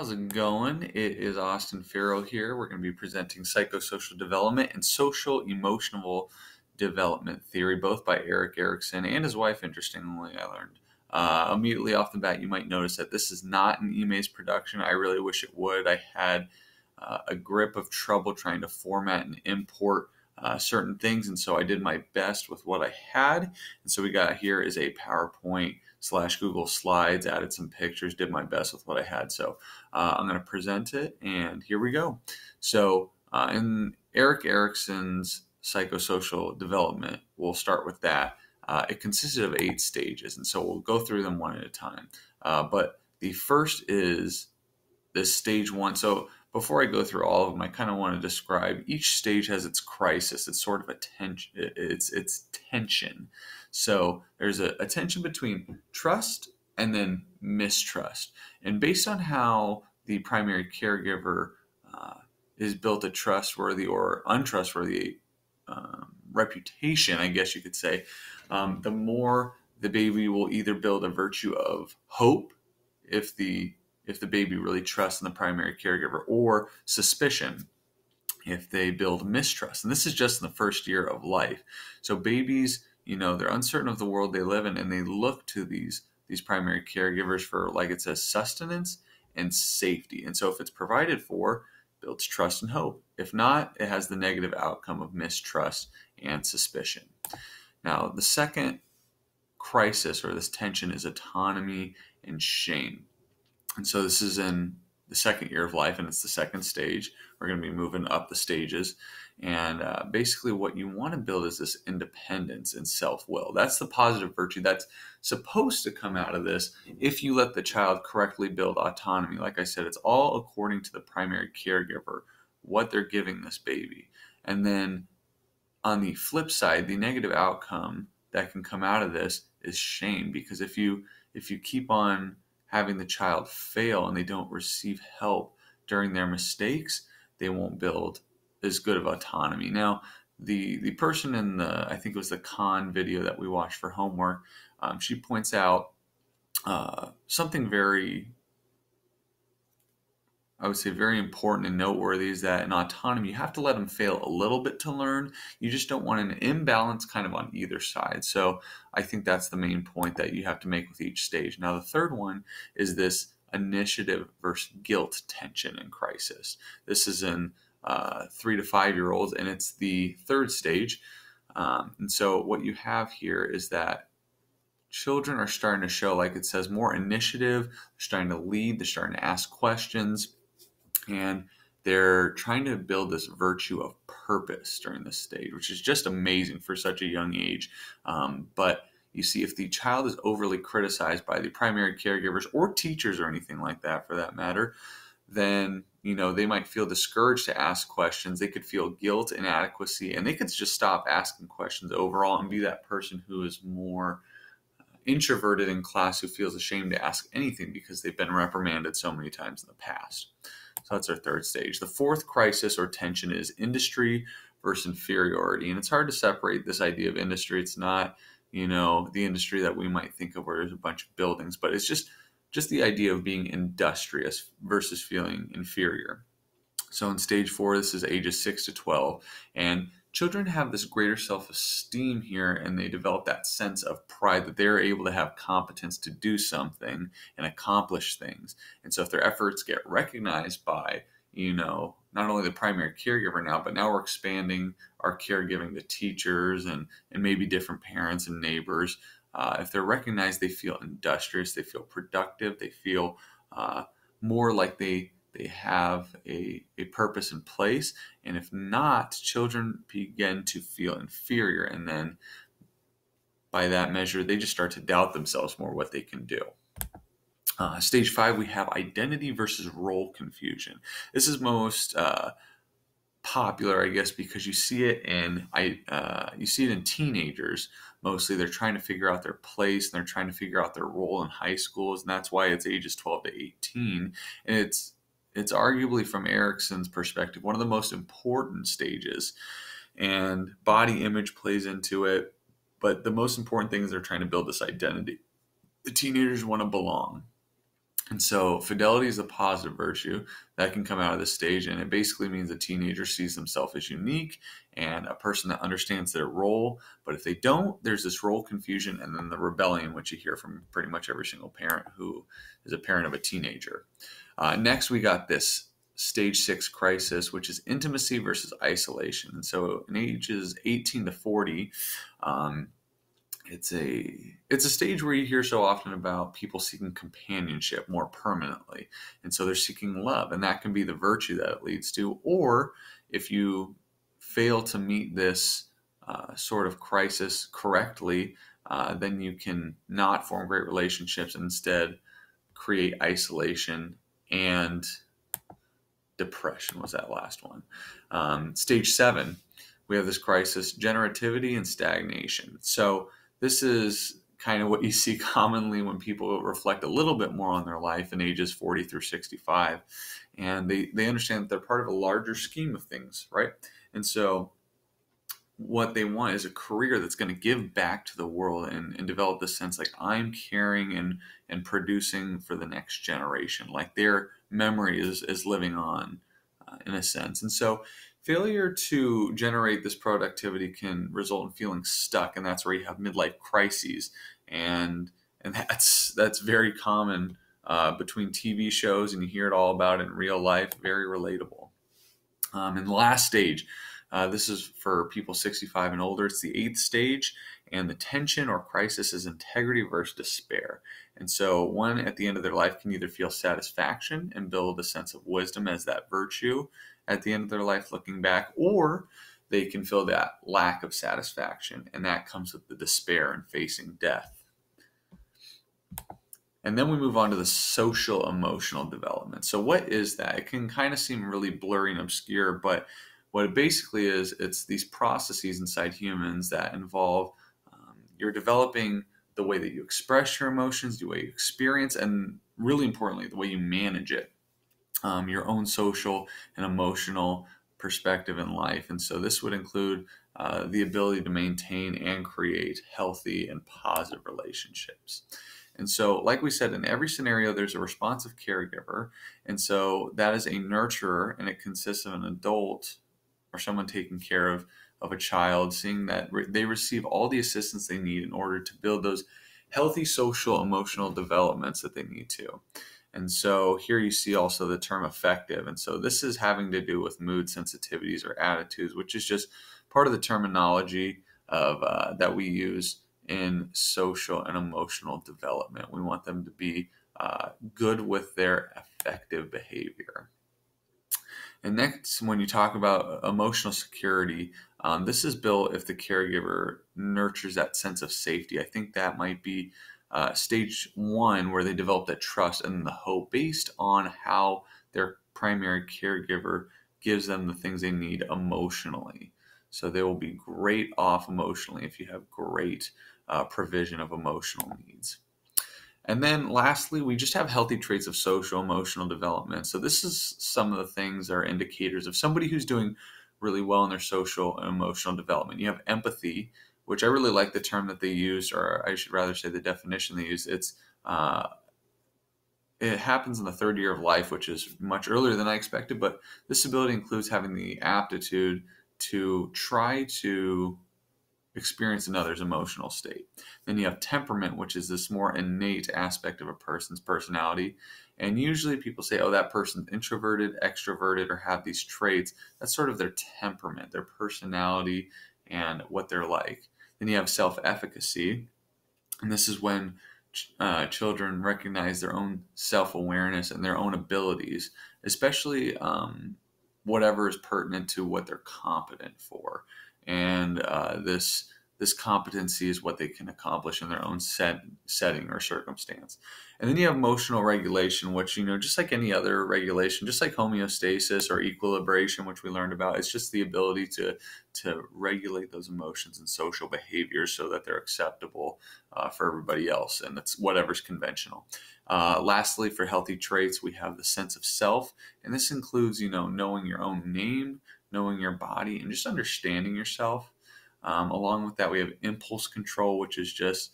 How's it going? It is Austin Farrell here. We're going to be presenting psychosocial development and social emotional development theory, both by Erik Erikson and his wife, interestingly, I learned. Immediately off the bat, you might notice that this is not an Emaze production. I really wish it would. I had a grip of trouble trying to format and import certain things, and so I did my best with what I had. And so we got here is a PowerPoint / Google Slides, added some pictures, did my best with what I had. So I'm going to present it, and here we go. So in Erik Erikson's psychosocial development, we'll start with that. It consisted of 8 stages, and so we'll go through them one at a time. But the first is this stage 1. So before I go through all of them, I kind of want to describe each stage has its crisis. It's sort of a tension. It's tension. So there's a tension between trust and then mistrust. And based on how the primary caregiver is built a trustworthy or untrustworthy reputation, I guess you could say, the more the baby will either build a virtue of hope if the baby really trusts in the primary caregiver, or suspicion if they build mistrust. And this is just in the first year of life. So babies, they're uncertain of the world they live in, and they look to these primary caregivers for, like it says, sustenance and safety. And so if it's provided for, builds trust and hope. If not, it has the negative outcome of mistrust and suspicion. Now, the second crisis or this tension is autonomy and shame. And so this is in the second year of life, and it's the second stage. We're going to be moving up the stages. And basically what you want to build is this independence and self-will. That's the positive virtue that's supposed to come out of this if you let the child correctly build autonomy. Like I said, it's all according to the primary caregiver, what they're giving this baby. And then on the flip side, the negative outcome that can come out of this is shame, because if you keep on having the child fail and they don't receive help during their mistakes, they won't build as good of autonomy. Now, the person in I think it was the Khan video that we watched for homework, she points out something very, I would say, very important and noteworthy, is that in autonomy, you have to let them fail a little bit to learn. You just don't want an imbalance kind of on either side. So I think that's the main point that you have to make with each stage. Now, the third one is this initiative versus guilt tension and crisis. This is in 3 to 5 year olds, and it's the third stage. And so what you have here is that children are starting to show, like it says, more initiative. They're starting to lead. They're starting to ask questions. And they're trying to build this virtue of purpose during this stage, which is just amazing for such a young age. But you see, if the child is overly criticized by the primary caregivers or teachers or anything like that, for that matter, then they might feel discouraged to ask questions. They could feel guilt, inadequacy, and they could just stop asking questions overall and be that person who is more introverted in class, who feels ashamed to ask anything because they've been reprimanded so many times in the past. So that's our third stage. The fourth crisis or tension is industry versus inferiority. And it's hard to separate this idea of industry. It's not, the industry that we might think of where there's a bunch of buildings, but it's just the idea of being industrious versus feeling inferior. So in stage 4, this is ages 6 to 12. And children have this greater self-esteem here, and they develop that sense of pride that they're able to have competence to do something and accomplish things. And so if their efforts get recognized by, not only the primary caregiver now, but now we're expanding our caregiving to teachers and maybe different parents and neighbors. If they're recognized, they feel industrious, they feel productive, they feel more like they have a purpose in place. And if not, children begin to feel inferior. And then by that measure, they just start to doubt themselves more, what they can do. Stage 5, we have identity versus role confusion. This is most popular, I guess, because you see it in teenagers. Mostly they're trying to figure out their place, and they're trying to figure out their role in high schools. And that's why it's ages 12 to 18. And it's arguably, from Erikson's perspective, one of the most important stages, and body image plays into it. But the most important thing is they're trying to build this identity. The teenagers want to belong. And so fidelity is a positive virtue that can come out of this stage. And it basically means a teenager sees themselves as unique and a person that understands their role. But if they don't, there's this role confusion and then the rebellion, which you hear from pretty much every single parent who is a parent of a teenager. Next, we got this stage 6 crisis, which is intimacy versus isolation. And so in ages 18 to 40, it's a stage where you hear so often about people seeking companionship more permanently, and so they're seeking love, and that can be the virtue that it leads to. Or if you fail to meet this sort of crisis correctly, then you can not form great relationships and instead create isolation and depression was that last one. Stage 7, we have this crisis, generativity and stagnation. So this is kind of what you see commonly when people reflect a little bit more on their life in ages 40 through 65. And they understand that they're part of a larger scheme of things, right? And so what they want is a career that's going to give back to the world and develop this sense like I'm caring and producing for the next generation. Like their memory is living on in a sense. And so failure to generate this productivity can result in feeling stuck. And that's where you have midlife crises. And that's very common between TV shows, and you hear it all about it in real life. Very relatable. And the last stage, this is for people 65 and older. It's the 8th stage, and the tension or crisis is integrity versus despair. And so one at the end of their life can either feel satisfaction and build a sense of wisdom as that virtue at the end of their life looking back, or they can feel that lack of satisfaction, and that comes with the despair and facing death. And then we move on to the social emotional development. So what is that? It can kind of seem really blurry and obscure, but what it basically is, it's these processes inside humans that involve you're developing the way that you express your emotions, the way you experience, and really importantly, the way you manage it, your own social and emotional perspective in life. And so this would include the ability to maintain and create healthy and positive relationships. And so, like we said, in every scenario, there's a responsive caregiver. And so that is a nurturer, and it consists of an adult or someone taking care of a child, seeing that they receive all the assistance they need in order to build those healthy social emotional developments that they need to. And so here you see also the term affective. And so this is having to do with mood sensitivities or attitudes, which is just part of the terminology of that we use in social and emotional development. We want them to be good with their affective behavior. And next, when you talk about emotional security, this is built if the caregiver nurtures that sense of safety. I think that might be stage 1, where they develop that trust and the hope based on how their primary caregiver gives them the things they need emotionally. So they will be great off emotionally if you have great provision of emotional needs. And then lastly, we just have healthy traits of social emotional development. So this is some of the things that are indicators of somebody who's doing really well in their social and emotional development. You have empathy, which I really like the term that they use, or I should rather say the definition they use. It happens in the 3rd year of life, which is much earlier than I expected, but this ability includes having the aptitude to try to experience another's emotional state. Then you have temperament, which is this more innate aspect of a person's personality. And usually people say, oh, that person's introverted, extroverted, or have these traits. That's sort of their temperament, their personality, and what they're like. Then you have self-efficacy, and this is when children recognize their own self-awareness and their own abilities, especially whatever is pertinent to what they're competent for. And this competency is what they can accomplish in their own setting or circumstance. And then you have emotional regulation, which, just like any other regulation, just like homeostasis or equilibration, which we learned about, it's just the ability to regulate those emotions and social behaviors so that they're acceptable for everybody else, and that's whatever's conventional. Lastly, for healthy traits, we have the sense of self, and this includes, knowing your own name, knowing your body, and just understanding yourself. Along with that, we have impulse control, which is just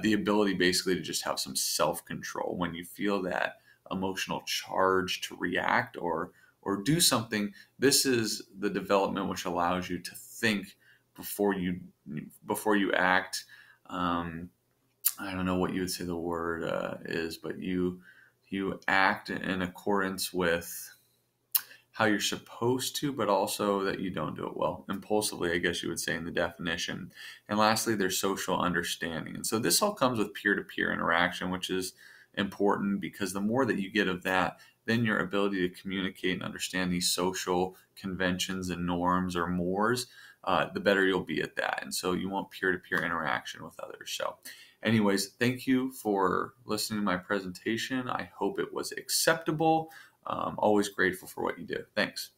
the ability basically to just have some self-control when you feel that emotional charge to react or do something. This is the development which allows you to think before you act. I don't know what you would say the word is, but you act in accordance with how you're supposed to, but also that you don't do it well. Impulsively, I guess you would say in the definition. And lastly, there's social understanding. And so this all comes with peer-to-peer interaction, which is important because the more that you get of that, then your ability to communicate and understand these social conventions and norms or mores, the better you'll be at that. And so you want peer-to-peer interaction with others. So anyways, thank you for listening to my presentation. I hope it was acceptable. Always grateful for what you do. Thanks.